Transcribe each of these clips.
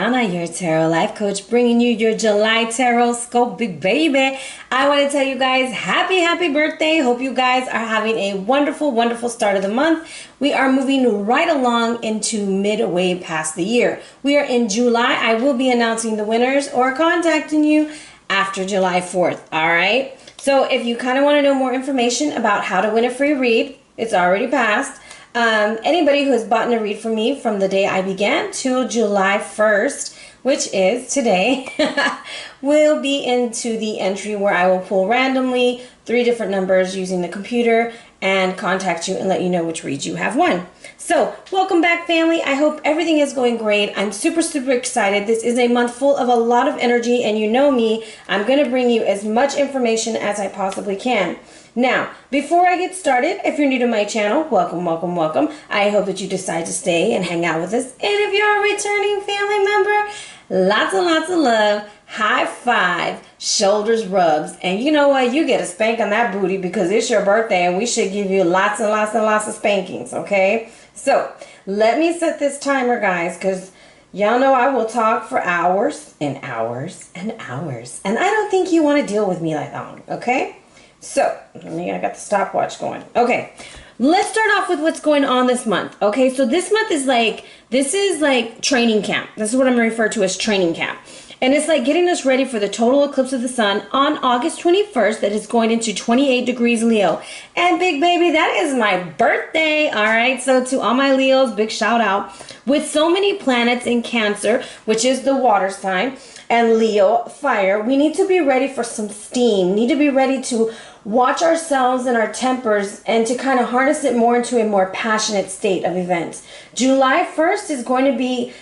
Ariana, your tarot life coach, bringing you your July tarot scope, big baby. I want to tell you guys happy birthday. Hope you guys are having a wonderful start of the month. We are moving right along into midway past the year. We are in July. I will be announcing the winners or contacting you after July 4th. All right. So if you kind of want to know more information about how to win a free read, it's already passed. Anybody who has bought a read from me from the day I began till July 1st, which is today, will be into the entry where I will pull randomly 3 different numbers using the computer and contact you and let you know which read you have won. So welcome back, family. I hope everything is going great. I'm super excited. This is a month full of a lot of energy, and you know me, I'm going to bring you as much information as I possibly can. Now, before I get started, if you're new to my channel, welcome. I hope that you decide to stay and hang out with us. And if you're a returning family member, lots of love, high five, shoulders rubs, and you know what? You get a spank on that booty because it's your birthday and we should give you lots of spankings, okay? So, let me set this timer, guys, because y'all know I will talk for hours and hours and hours. And I don't think you want to deal with me that long, okay? So, I got the stopwatch going. Okay, let's start off with what's going on this month. Okay, so this month is like training camp. This is what I'm going to refer to as training camp. And it's like getting us ready for the total eclipse of the sun on August 21st that is going into 28 degrees Leo. And big baby, that is my birthday. All right, so to all my Leos, big shout out. With so many planets in Cancer, which is the water sign, and Leo, fire, we need to be ready for some steam. Need to be ready to watch ourselves and our tempers and to kind of harness it more into a more passionate state of events. July 1st is going to be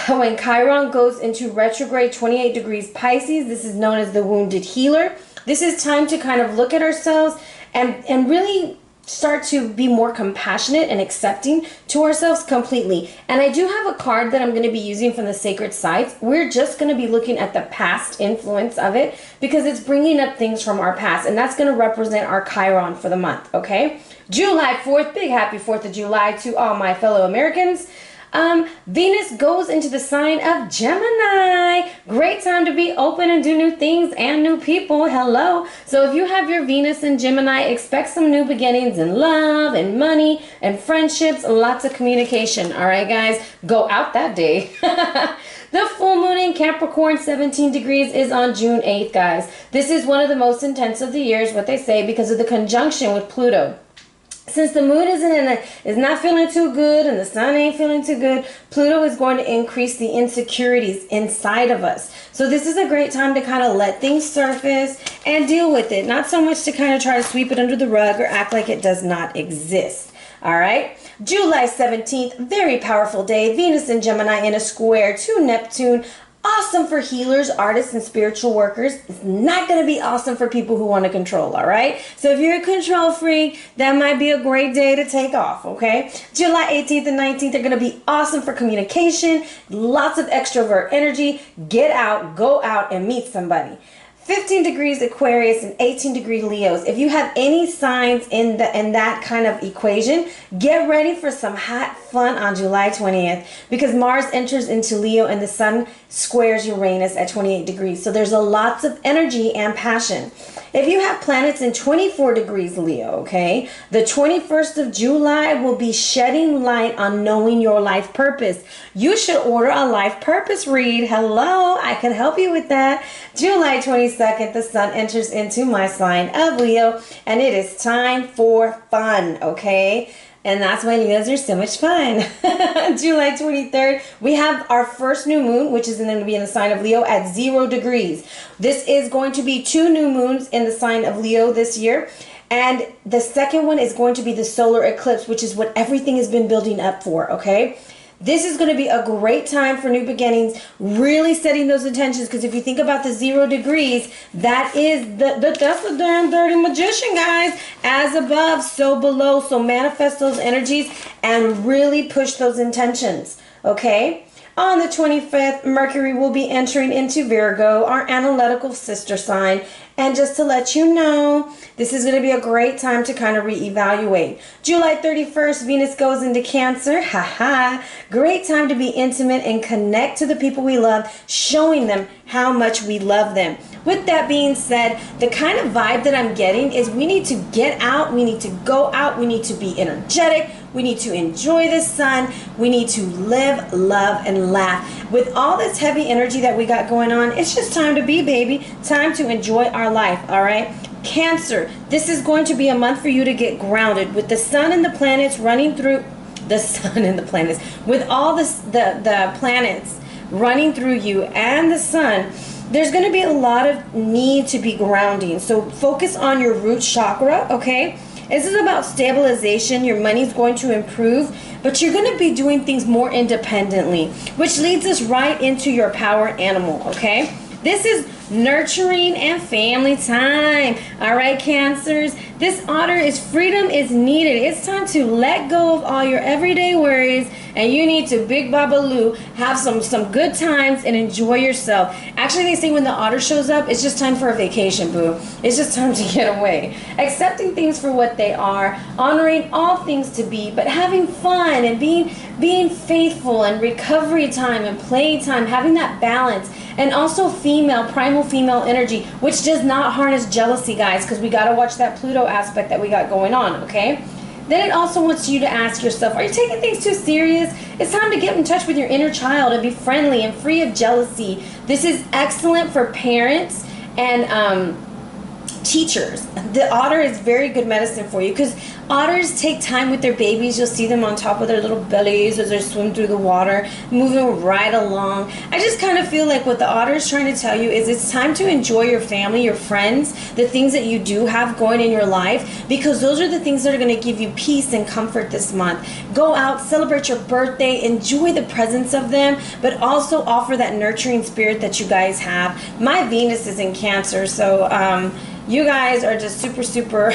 when Chiron goes into retrograde 28 degrees Pisces. This is known as the wounded healer. This is time to kind of look at ourselves and really start to be more compassionate and accepting to ourselves completely. And I do have a card that I'm going to be using from the sacred sites. We're just going to be looking at the past influence of it because it's bringing up things from our past, and that's going to represent our Chiron for the month, okay? July 4th, big happy 4th of July to all my fellow Americans. Venus goes into the sign of Gemini. Great time to be open and do new things and new people. Hello. So if you have your Venus in Gemini, expect some new beginnings in love and money and friendships, lots of communication. All right, guys, go out that day. The full moon in Capricorn, 17 degrees, is on June 8th, guys. This is one of the most intense of the years, what they say, because of the conjunction with Pluto. Since the moon is not feeling too good and the sun ain't feeling too good, Pluto is going to increase the insecurities inside of us. So this is a great time to kind of let things surface and deal with it. Not so much to kind of try to sweep it under the rug or act like it does not exist. All right. July 17th, very powerful day. Venus in Gemini in a square to Neptune. Awesome for healers, artists, and spiritual workers. It's not going to be awesome for people who want to control, all right? So if you're a control freak, that might be a great day to take off, okay? July 18th and 19th are going to be awesome for communication, lots of extrovert energy. Get out, go out, and meet somebody. 15 degrees Aquarius and 18 degree Leos. If you have any signs in that kind of equation, get ready for some hot fun on July 20th because Mars enters into Leo and the sun squares Uranus at 28 degrees. So there's a lots of energy and passion. If you have planets in 24 degrees Leo, okay, the 21st of July will be shedding light on knowing your life purpose. You should order a life purpose read. Hello, I can help you with that. July 22nd, the sun enters into my sign of Leo, and it is time for fun, okay? And that's why Leos are so much fun. July 23rd, we have our first new moon, which is going to be in the sign of Leo at 0 degrees. This is going to be 2 new moons in the sign of Leo this year. And the second one is going to be the solar eclipse, which is what everything has been building up for, okay? This is going to be a great time for new beginnings, really setting those intentions, because if you think about the 0 degrees, that's the damn dirty magician, guys. As above, so below. So manifest those energies and really push those intentions, okay? On the 25th, Mercury will be entering into Virgo, our analytical sister sign, And just to let you know, this is going to be a great time to kind of reevaluate. July 31st, Venus goes into Cancer. Haha. Great time to be intimate and connect to the people we love, showing them how much we love them. With that being said, the kind of vibe that I'm getting is we need to get out, we need to go out, we need to be energetic, we need to enjoy the sun, we need to live, love, and laugh. With all this heavy energy that we got going on, it's just time to be, baby. Time to enjoy our life, all right? Cancer, this is going to be a month for you to get grounded. With the sun and the planets running through, the sun and the planets, with all this, the planets running through you and the sun, there's going to be a lot of need to be grounding. So focus on your root chakra, okay? This is about stabilization. Your money's going to improve, but you're going to be doing things more independently, which leads us right into your power animal, okay? This is nurturing and family time. All right, Cancers. This otter is freedom is needed. It's time to let go of all your everyday worries, and you need to big babaloo, have some good times and enjoy yourself. Actually, they say when the otter shows up, it's just time for a vacation, boo. It's just time to get away. Accepting things for what they are, honoring all things to be, but having fun and being faithful, and recovery time and play time, having that balance. And also primal female energy, which does not harness jealousy, guys, because we got to watch that Pluto aspect that we got going on, okay? Then it also wants you to ask yourself, are you taking things too serious? It's time to get in touch with your inner child and be friendly and free of jealousy. This is excellent for parents and teachers. The otter is very good medicine for you, because otters take time with their babies. You'll see them on top of their little bellies as they swim through the water, moving right along. I just kind of feel like what the otter is trying to tell you is it's time to enjoy your family, your friends, the things that you do have going in your life, because those are the things that are going to give you peace and comfort this month. Go out, celebrate your birthday, enjoy the presence of them, but also offer that nurturing spirit that you guys have. My Venus is in Cancer, so you guys are just super super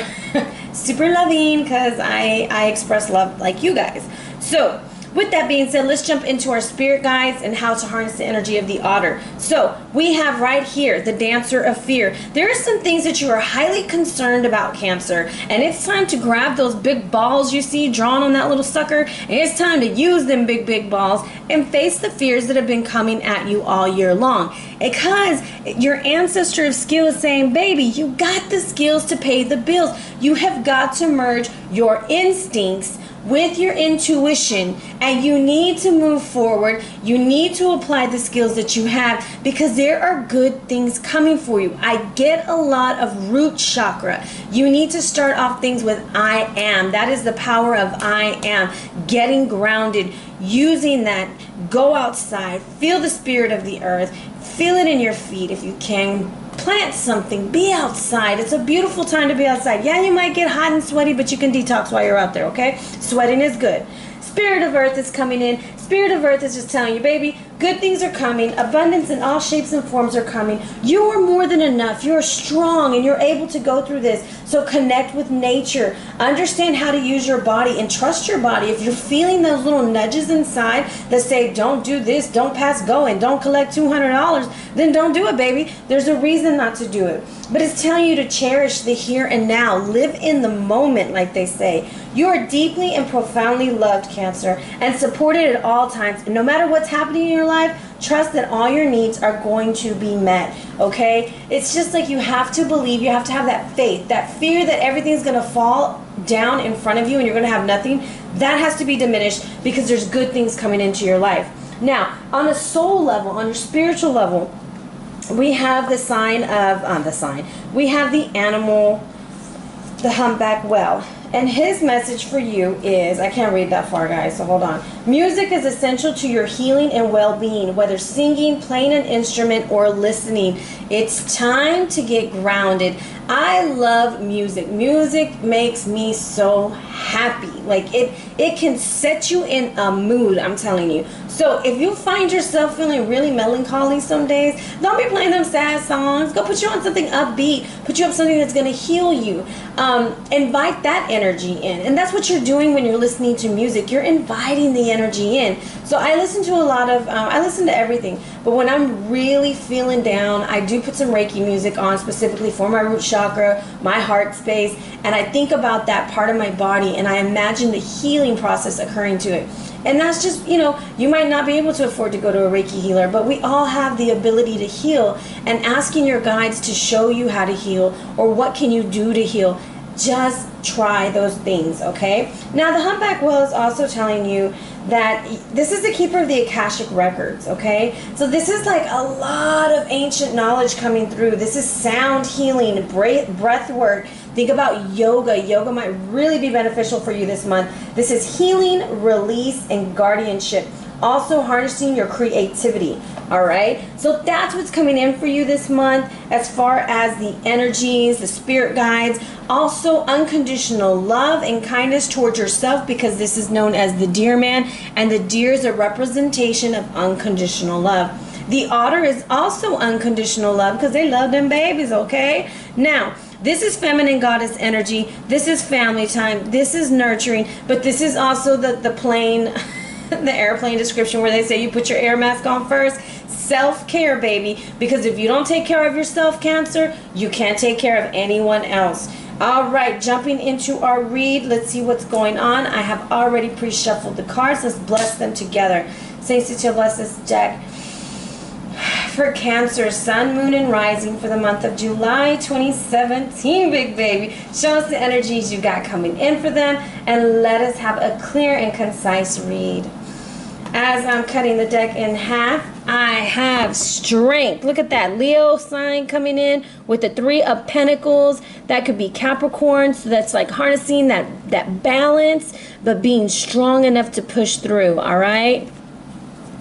loving, because I express love like you guys. So with that being said, let's jump into our spirit guides and how to harness the energy of the otter. So we have right here the Dancer of Fear. There are some things that you are highly concerned about, Cancer, and it's time to grab those big balls you see drawn on that little sucker, and it's time to use them big balls and face the fears that have been coming at you all year long. Because your ancestor of skill is saying, baby, you got the skills to pay the bills. You have got to merge your instincts with your intuition, and you need to move forward. You need to apply the skills that you have, because there are good things coming for you. I get a lot of root chakra. You need to start off things with I am. That is the power of I am. Getting grounded, using that. Go outside, feel the spirit of the earth, feel it in your feet if you can. Plant something, be outside. It's a beautiful time to be outside. Yeah, you might get hot and sweaty, but you can detox while you're out there, okay? Sweating is good. Spirit of Earth is coming in. Spirit of Earth is just telling you, baby, good things are coming. Abundance in all shapes and forms are coming. You are more than enough. You're strong and you're able to go through this. So connect with nature. Understand how to use your body and trust your body. If you're feeling those little nudges inside that say, don't do this, don't pass go, and don't collect $200, then don't do it, baby. There's a reason not to do it. But it's telling you to cherish the here and now. Live in the moment, like they say. You are deeply and profoundly loved, Cancer, and supported at all times. And no matter what's happening in your life, trust that all your needs are going to be met, okay? It's just like you have to believe, you have to have that faith, that fear that everything's going to fall down in front of you and you're going to have nothing. That has to be diminished, because there's good things coming into your life. Now, on a soul level, on your spiritual level, we have the sign of, we have the animal, the humpback whale. And his message for you is, I can't read that far, guys, so hold on. Music is essential to your healing and well-being, whether singing, playing an instrument, or listening. It's time to get grounded. I love music. Music makes me so happy. Like it can set you in a mood, I'm telling you. So if you find yourself feeling really melancholy some days, don't be playing them sad songs. Go put you on something upbeat. Put you on something that's going to heal you. Invite that energy in. And that's what you're doing when you're listening to music. You're inviting the energy in. So I listen to a lot of, I listen to everything. But when I'm really feeling down, I do put some Reiki music on specifically for my root chakra, my heart space. And I think about that part of my body and I imagine the healing process occurring to it. And that's just, you know, you might not be able to afford to go to a Reiki healer, but we all have the ability to heal. And asking your guides to show you how to heal or what can you do to heal, just try those things, okay? Now, the Humpback Whale is also telling you that this is the keeper of the Akashic records, okay? So this is like a lot of ancient knowledge coming through. This is sound healing, breath work. Think about yoga. Yoga might really be beneficial for you this month. This is healing, release, and guardianship. Also harnessing your creativity, all right? So that's what's coming in for you this month as far as the energies, the spirit guides. Also unconditional love and kindness towards yourself, because this is known as the deer man, and the deer is a representation of unconditional love. The otter is also unconditional love because they love them babies, okay? Now, this is feminine goddess energy. This is family time. This is nurturing, but this is also the plane, the airplane description where they say you put your air mask on first. Self-care, baby, because if you don't take care of yourself, Cancer, you can't take care of anyone else. All right, jumping into our read. Let's see what's going on. I have already pre-shuffled the cards. Let's bless them together. Saint Cicero, bless this deck. For Cancer, Sun, Moon, and Rising for the month of July 2017, big baby. Show us the energies you got coming in for them, and let us have a clear and concise read. As I'm cutting the deck in half, I have Strength. Look at that Leo sign coming in with the 3 of Pentacles. That could be Capricorn, so that's like harnessing that balance, but being strong enough to push through, all right?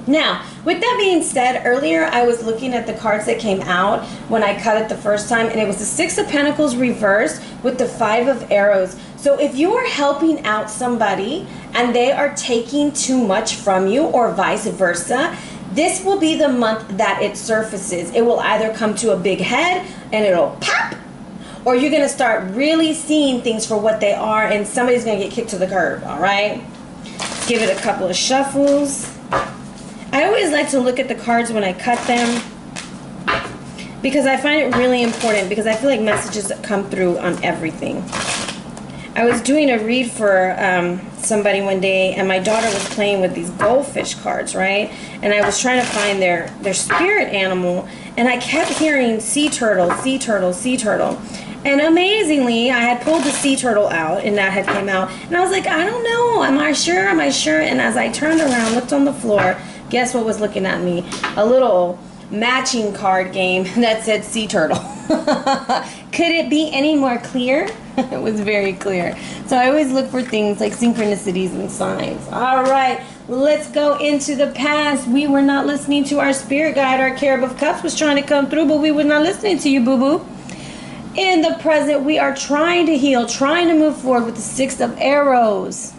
Now, with that being said, earlier I was looking at the cards that came out when I cut it the first time, and it was the 6 of Pentacles reversed with the 5 of Arrows. So if you are helping out somebody and they are taking too much from you, or vice versa, this will be the month that it surfaces. It will either come to a big head and it'll pop, or you're going to start really seeing things for what they are, and somebody's going to get kicked to the curb, all right? Give it a couple of shuffles. I always like to look at the cards when I cut them, because I find it really important, because I feel like messages come through on everything. I was doing a read for somebody one day, and my daughter was playing with these goldfish cards, right? And I was trying to find their spirit animal, and I kept hearing sea turtle, sea turtle, sea turtle. And amazingly, I had pulled the sea turtle out, and that had come out. And I was like, I don't know, am I sure, am I sure? And as I turned around, looked on the floor, guess what was looking at me? A little matching card game that said sea turtle. Could it be any more clear? It was very clear. So I always look for things like synchronicities and signs. All right, let's go into the past. We were not listening to our spirit guide. Our Carib of Cups was trying to come through, but we were not listening to you, boo-boo. In the present, we are trying to heal, trying to move forward with the 6 of Arrows.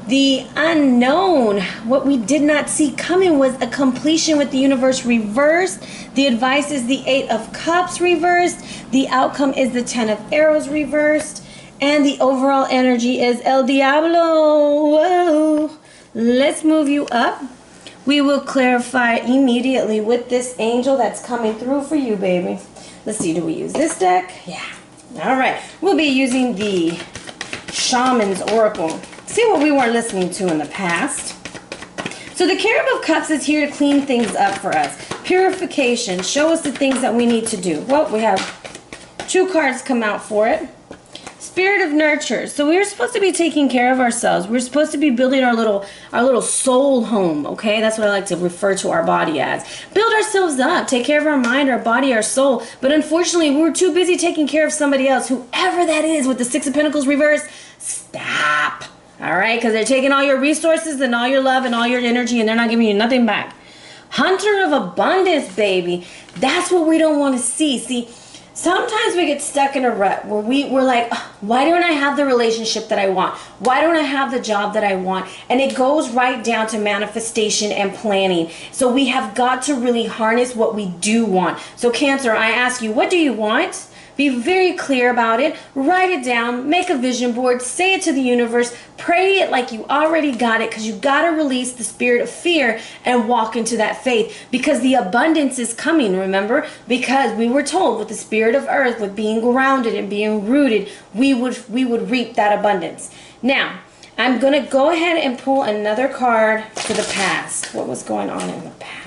The unknown, what we did not see coming, was a completion with the universe reversed. The advice is the 8 of Cups reversed. The outcome is the 10 of Arrows reversed. And the overall energy is El Diablo. Whoa. Let's move you up. We will clarify immediately with this angel that's coming through for you, baby. Let's see, do we use this deck? Yeah. All right. We'll be using the Shamans Oracle. See what we weren't listening to in the past. So the Carib of Cups is here to clean things up for us. Purification. Show us the things that we need to do. Well, we have 2 cards come out for it. Spirit of Nurture. So we're supposed to be taking care of ourselves. We're supposed to be building our little soul home, okay? That's what I like to refer to our body as. Build ourselves up. Take care of our mind, our body, our soul. But unfortunately, we're too busy taking care of somebody else, whoever that is, with the 6 of Pentacles reversed. Stop. All right, because they're taking all your resources and all your love and all your energy, and they're not giving you nothing back. Hunter of Abundance, baby. That's what we don't want to see. See, Sometimes we get stuck in a rut where we're like, why don't I have the relationship that I want? Why don't I have the job that I want? And it goes right down to manifestation and planning. So we have got to really harness what we do want. So Cancer, I ask you, what do you want? Be very clear about it. Write it down. Make a vision board. Say it to the universe. Pray it like you already got it, because you got to release the spirit of fear and walk into that faith, because the abundance is coming, remember? Because we were told with the spirit of earth, with being grounded and being rooted, we would reap that abundance. Now, I'm going to go ahead and pull another card for the past. What was going on in the past?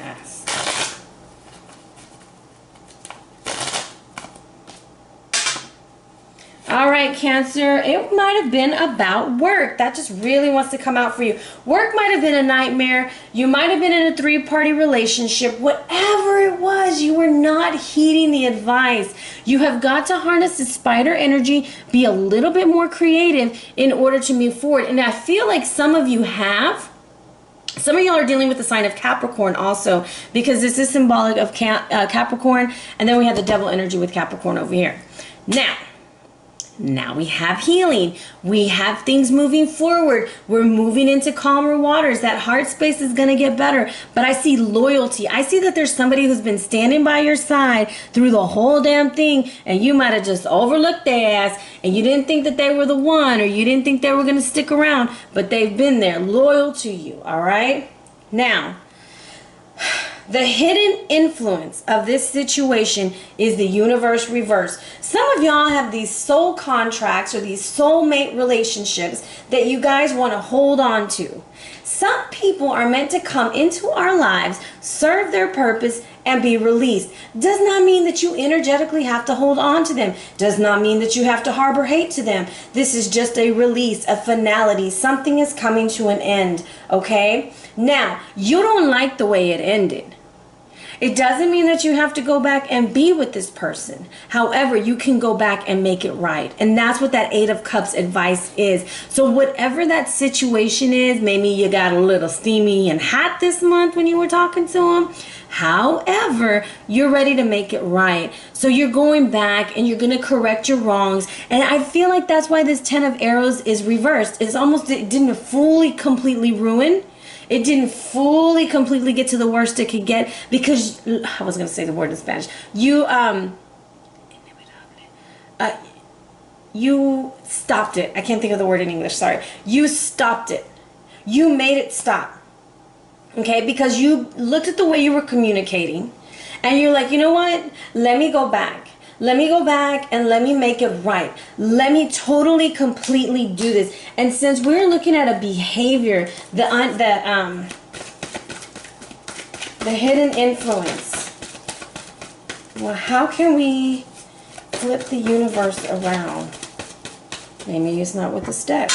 All right, Cancer, it might have been about work. That just really wants to come out for you. Work might have been a nightmare. You might have been in a three-party relationship. Whatever it was, you were not heeding the advice. You have got to harness the spider energy, be a little bit more creative in order to move forward. And I feel like some of you have. Some of y'all are dealing with the sign of Capricorn also, because this is symbolic of Capricorn. And then we have the devil energy with Capricorn over here. Now we have healing. We have things moving forward. We're moving into calmer waters. That heart space is going to get better. But I see loyalty. I see that there's somebody who's been standing by your side through the whole damn thing, and you might have just overlooked their ass, and you didn't think that they were the one, or you didn't think they were going to stick around, but they've been there, loyal to you, all right? Now, the hidden influence of this situation is the universe reverse. Some of y'all have these soul contracts or these soulmate relationships that you guys want to hold on to. Some people are meant to come into our lives, serve their purpose, and be released. Does not mean that you energetically have to hold on to them. Does not mean that you have to harbor hate to them. This is just a release, a finality. Something is coming to an end, okay? Now, you don't like the way it ended. It doesn't mean that you have to go back and be with this person. However, you can go back and make it right. And that's what that Eight of Cups advice is. So whatever that situation is, maybe you got a little steamy and hot this month when you were talking to him. However, you're ready to make it right. So you're going back and you're going to correct your wrongs. And I feel like that's why this 10 of Arrows is reversed. It's almost, it didn't fully, completely ruin. It didn't fully, completely get to the worst it could get, because I was going to say the word in Spanish. You stopped it. I can't think of the word in English. Sorry. You stopped it. You made it stop. Okay? Because you looked at the way you were communicating, and you're like, you know what? Let me go back. Let me go back and let me make it right. Let me totally, completely do this. And since we're looking at a behavior, the hidden influence, well, how can we flip the universe around? Maybe it's not with this deck.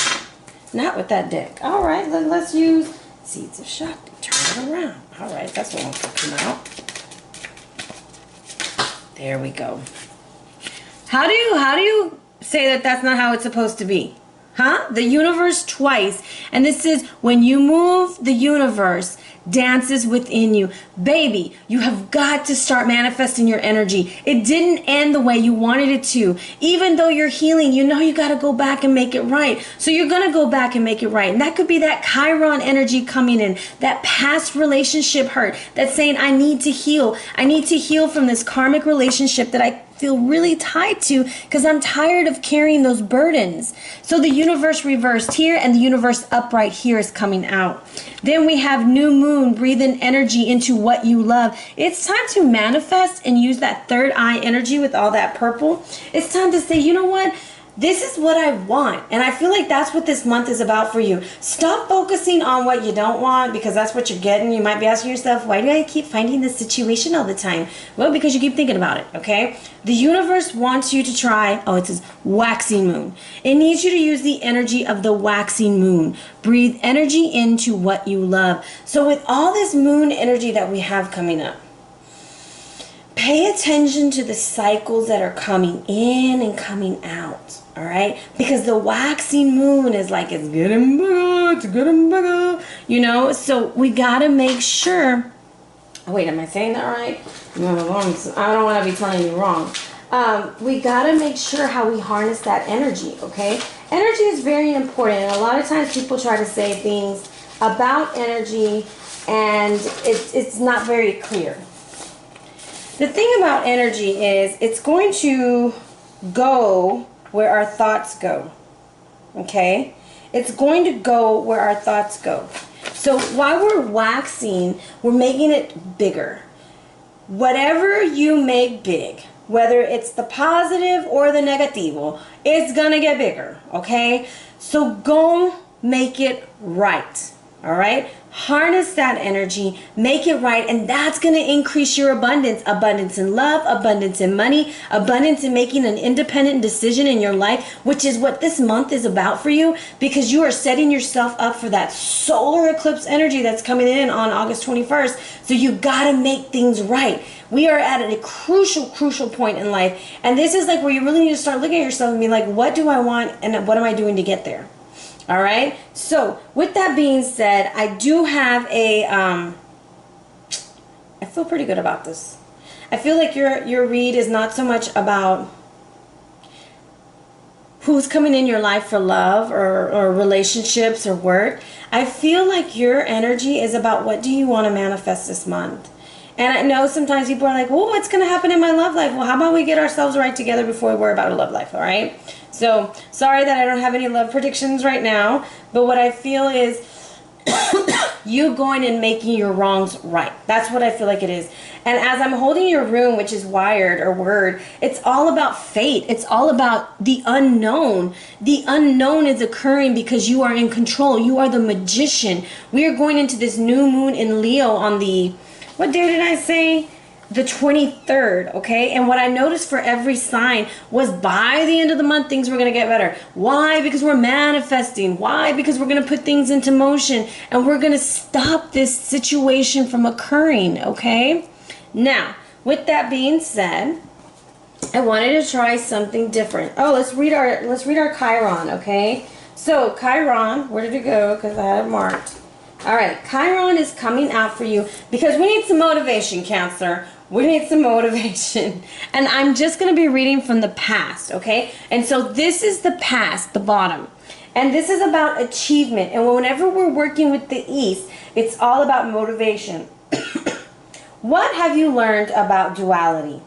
Not with that deck. All right, let's use Seeds of Shakti. Turn it around. All right, that's what I'm talking about. There we go. How do you say that that's not how it's supposed to be? Huh? The universe twice. And this is when you move, the universe dances within you. Baby, you have got to start manifesting your energy. It didn't end the way you wanted it to. Even though you're healing, you know you got to go back and make it right. So you're going to go back and make it right. And that could be that Chiron energy coming in, that past relationship hurt, that's saying, I need to heal. I need to heal from this karmic relationship that I feel really tied to, because I'm tired of carrying those burdens. So the universe reversed here and the universe upright here is coming out. Then we have new moon, breathing energy into what you love. It's time to manifest and use that third eye energy with all that purple. It's time to say, you know what? This is what I want. And I feel like that's what this month is about for you. Stop focusing on what you don't want, because that's what you're getting. You might be asking yourself, why do I keep finding this situation all the time? Well, because you keep thinking about it, okay? The universe wants you to try, it says waxing moon. It needs you to use the energy of the waxing moon. Breathe energy into what you love. So with all this moon energy that we have coming up, pay attention to the cycles that are coming in and coming out. All right, because the waxing moon is like, it's getting bigger, it's getting bigger, you know. So we gotta make sure. Oh, wait, am I saying that right? No, I don't want to be telling you wrong. we got to make sure how we harness that energy, okay? Energy is very important, and a lot of times people try to say things about energy, and it's not very clear. The thing about energy is it's going to go where our thoughts go, okay? It's going to go where our thoughts go. So while we're waxing, we're making it bigger. Whatever you make big, whether it's the positive or the negativo, it's gonna get bigger, okay? So go make it right, all right? Harness that energy, make it right, and that's going to increase your abundance. Abundance in love, abundance in money, abundance in making an independent decision in your life, which is what this month is about for you, because you are setting yourself up for that solar eclipse energy that's coming in on August 21st. So you got to make things right. We are at a crucial point in life, and this is like where you really need to start looking at yourself and be like, what do I want, and what am I doing to get there? All right. So with that being said, I do have a, I feel pretty good about this. I feel like your read is not so much about who's coming in your life for love or relationships or work. I feel like your energy is about what do you want to manifest this month. And I know sometimes people are like, well, what's going to happen in my love life? Well, how about we get ourselves right together before we worry about a love life, all right? So, sorry that I don't have any love predictions right now, but what I feel is you going and making your wrongs right. That's what I feel like it is. And as I'm holding your rune, which is wired or word, it's all about fate. It's all about the unknown. The unknown is occurring because you are in control. You are the magician. We are going into this new moon in Leo on the, what day did I say? The 23rd, okay? And what I noticed for every sign was by the end of the month, things were going to get better. Why? Because we're manifesting. Why? Because we're going to put things into motion, and we're going to stop this situation from occurring, okay? Now, with that being said, I wanted to try something different. Oh, let's read our Chiron, okay? So, Chiron, where did it go? Because I had it marked. All right, Chiron is coming out for you because we need some motivation, Cancer. We need some motivation. And I'm just going to be reading from the past, okay? And so this is the past, the bottom. And this is about achievement. And whenever we're working with the East, it's all about motivation. What have you learned about duality?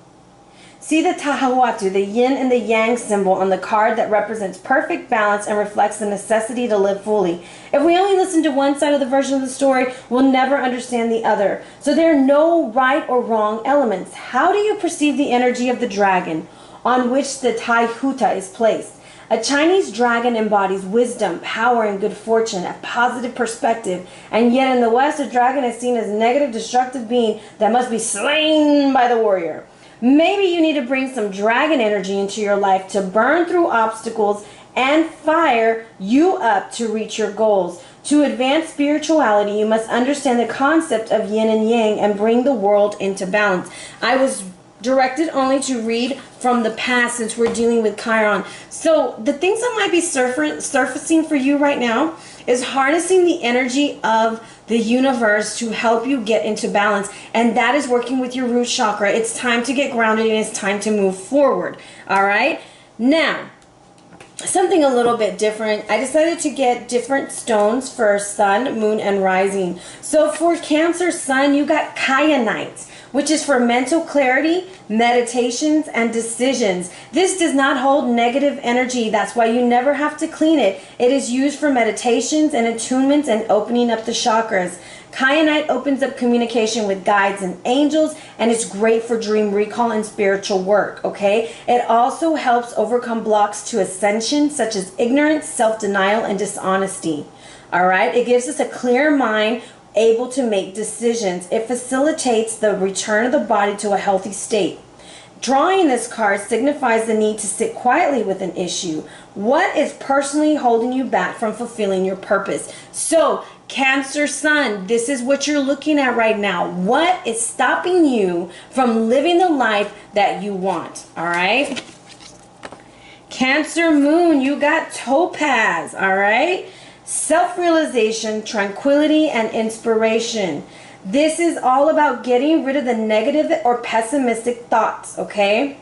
See the Tahawatu, the yin and the yang symbol on the card that represents perfect balance and reflects the necessity to live fully. If we only listen to one side of the version of the story, we'll never understand the other. So there are no right or wrong elements. How do you perceive the energy of the dragon on which the Tai Huta is placed? A Chinese dragon embodies wisdom, power, and good fortune, a positive perspective. And yet in the West, a dragon is seen as a negative, destructive being that must be slain by the warrior. Maybe you need to bring some dragon energy into your life to burn through obstacles and fire you up to reach your goals. To advance spirituality, you must understand the concept of yin and yang and bring the world into balance. I was directed only to read from the past since we're dealing with Chiron. So the things that might be surfacing for you right now is harnessing the energy of the universe to help you get into balance, and that is working with your root chakra. It's time to get grounded and it's time to move forward. All right, now something a little bit different. I decided to get different stones for sun, moon, and rising. So for Cancer sun, you got kyanite, which is for mental clarity, meditations, and decisions. This does not hold negative energy. That's why you never have to clean it. It is used for meditations and attunements and opening up the chakras. Kyanite opens up communication with guides and angels, and it's great for dream recall and spiritual work, okay? It also helps overcome blocks to ascension, such as ignorance, self-denial, and dishonesty, all right? It gives us a clear mind, able to make decisions. It facilitates the return of the body to a healthy state. Drawing this card signifies the need to sit quietly with an issue. What is personally holding you back from fulfilling your purpose? So, Cancer sun, this is what you're looking at right now. What is stopping you from living the life that you want? All right. Cancer moon, you got topaz. All right. Self-realization, tranquility, and inspiration. This is all about getting rid of the negative or pessimistic thoughts, okay?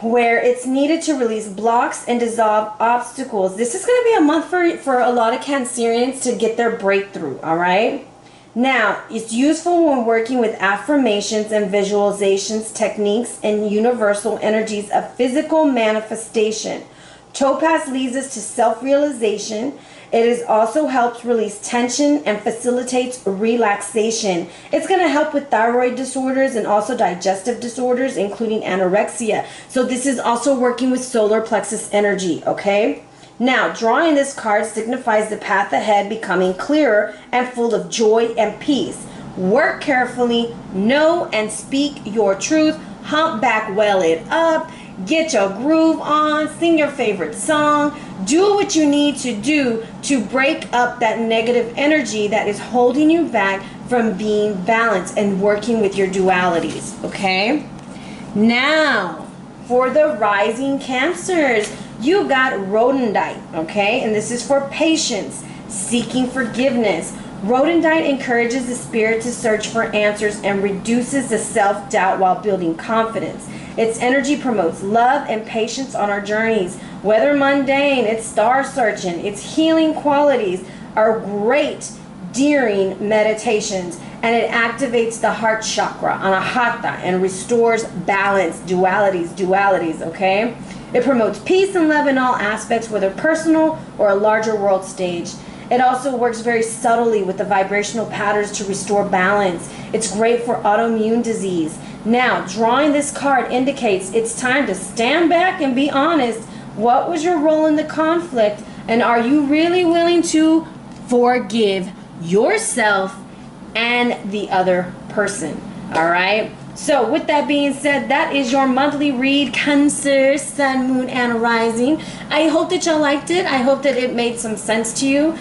where it's needed to release blocks and dissolve obstacles. This is going to be a month for a lot of Cancerians to get their breakthrough, all right? Now, it's useful when working with affirmations and visualizations, techniques, and universal energies of physical manifestation. Topaz leads us to self-realization. It also helps release tension and facilitates relaxation. It's going to help with thyroid disorders and also digestive disorders, including anorexia. So this is also working with solar plexus energy, okay? Now, drawing this card signifies the path ahead becoming clearer and full of joy and peace. Work carefully, know and speak your truth, hump back, well it up, get your groove on, sing your favorite song, do what you need to do to break up that negative energy that is holding you back from being balanced and working with your dualities, okay? Now, for the rising Cancers, you got Rhodonite, okay? And this is for patience, seeking forgiveness. Rhodonite encourages the spirit to search for answers and reduces the self-doubt while building confidence. Its energy promotes love and patience on our journeys. Whether mundane, its star searching, its healing qualities are great during meditations, and it activates the heart chakra, anahata, and restores balance, dualities, okay? It promotes peace and love in all aspects, whether personal or a larger world stage. It also works very subtly with the vibrational patterns to restore balance. It's great for autoimmune disease. Now, drawing this card indicates it's time to stand back and be honest. What was your role in the conflict? And are you really willing to forgive yourself and the other person? All right? So with that being said, that is your monthly read, Cancer, Sun, Moon, and Rising. I hope that y'all liked it. I hope that it made some sense to you.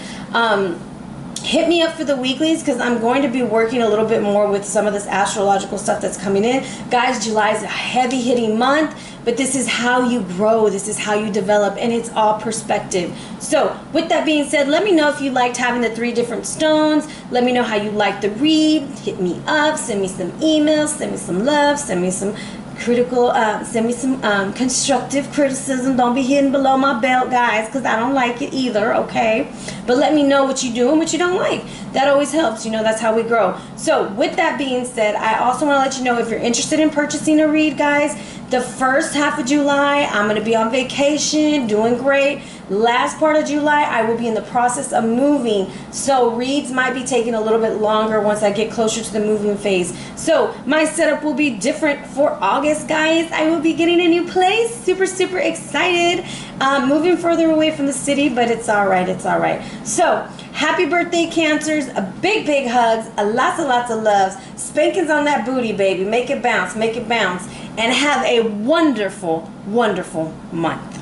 Hit me up for the weeklies because I'm going to be working a little bit more with some of this astrological stuff that's coming in. Guys, July is a heavy hitting month, but this is how you grow. This is how you develop, and it's all perspective. So with that being said, let me know if you liked having the 3 different stones. Let me know how you liked the read. Hit me up, send me some emails, send me some love, send me some critical, send me some constructive criticism. Don't be hitting below my belt, guys, because I don't like it either, okay? But let me know what you do and what you don't like. That always helps, you know, that's how we grow. So with that being said, I also want to let you know if you're interested in purchasing a read, guys, the first half of July, I'm going to be on vacation, doing great. Last part of July, I will be in the process of moving. So reads might be taking a little bit longer once I get closer to the moving phase. So my setup will be different for August, guys. I will be getting a new place. Super, super excited. Moving further away from the city, but it's all right. It's all right. So happy birthday, Cancers. A big, big hugs. Lots and lots of loves. Spankings on that booty, baby. Make it bounce. Make it bounce. And have a wonderful, wonderful month.